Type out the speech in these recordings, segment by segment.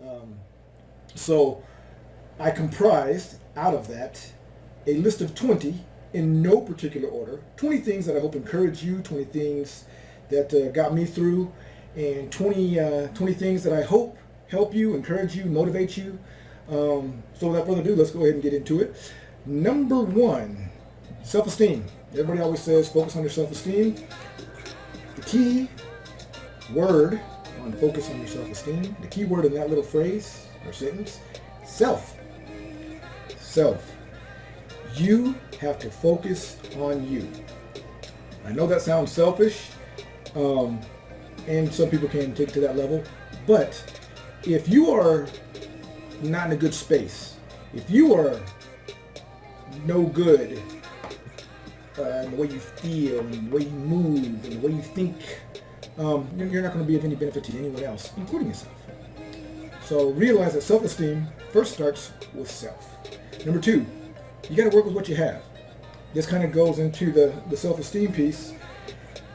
Um, so I comprised out of that a list of 20 in no particular order. 20 things that I hope encourage you, 20 things that got me through, and 20 things that I hope help you, encourage you, motivate you. So without further ado, let's go ahead and get into it. Number one, self-esteem. Everybody always says focus on your self-esteem. The key word on focus on your self-esteem, the key word in that little phrase or sentence, self. Self. You have to focus on you. I know that sounds selfish, and some people can take it to that level, but if you are not in a good space, if you are no good in the way you feel and the way you move and the way you think, you're not going to be of any benefit to anyone else, including yourself. So realize that self-esteem first starts with self. Number two, you got to work with what you have. This kind of goes into the self-esteem piece.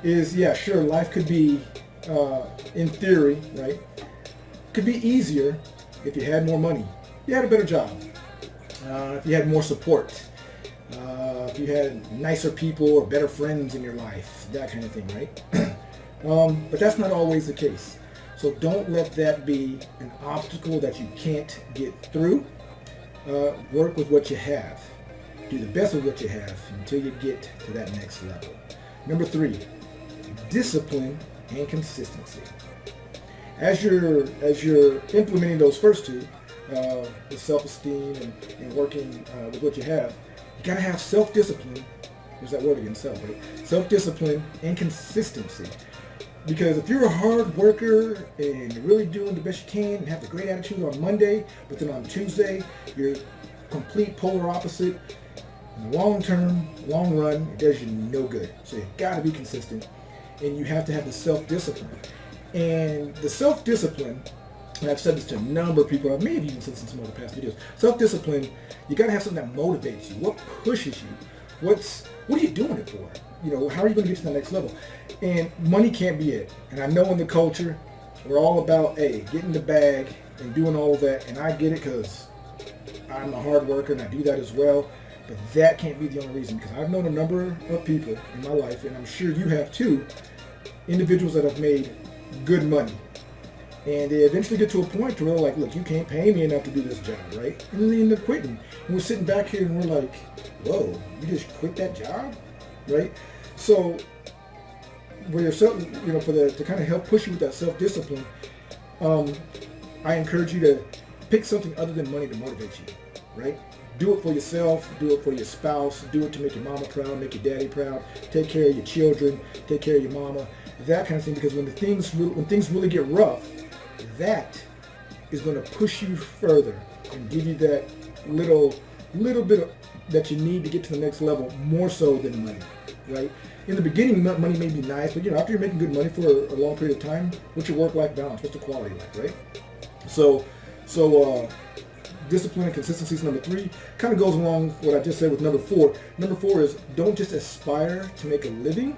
Is, yeah, sure, life could be, in theory, right, could be easier if you had more money, if you had a better job, if you had more support, if you had nicer people or better friends in your life, that kind of thing, right? But that's not always the case. So don't let that be an obstacle that you can't get through. Work with what you have. Do the best with what you have until you get to that next level. Number three, discipline and consistency. As you're implementing those first two, the self-esteem and working with what you have, you gotta have self-discipline. There's that word again, self, right? Self-discipline and consistency. Because if you're a hard worker and you're really doing the best you can and have a great attitude on Monday, but then on Tuesday you're complete polar opposite, in the long term, long run, it does you no good. So you gotta be consistent, and you have to have the self-discipline. And the self-discipline, and I've said this to a number of people, I may have even said this in some of the past videos, self-discipline, you gotta have something that motivates you. What pushes you? What are you doing it for? You know, how are you going to get to the next level? And money can't be it. And I know in the culture, we're all about, hey, getting the bag and doing all of that. And I get it because I'm a hard worker and I do that as well. But that can't be the only reason, because I've known a number of people in my life, and I'm sure you have too, individuals that have made good money. And they eventually get to a point where they're like, look, you can't pay me enough to do this job, right? And then they end up quitting. And we're sitting back here and we're like, whoa, you just quit that job? Right? So, for yourself, you know, to kind of help push you with that self-discipline, I encourage you to pick something other than money to motivate you, right? Do it for yourself, do it for your spouse, do it to make your mama proud, make your daddy proud, take care of your children, take care of your mama, that kind of thing, because when things really get rough, that is going to push you further and give you that little bit of, that you need to get to the next level, more so than money, right? In the beginning, money may be nice, but you know, after you're making good money for a long period of time, what's your work-life balance? What's the quality like, right? So discipline and consistency is number three. Kind of goes along with what I just said with number four. Number four is don't just aspire to make a living,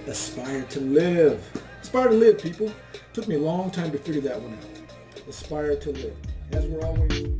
aspire to live. Aspire to live, people. Took me a long time to figure that one out. Aspire to live. As we're always...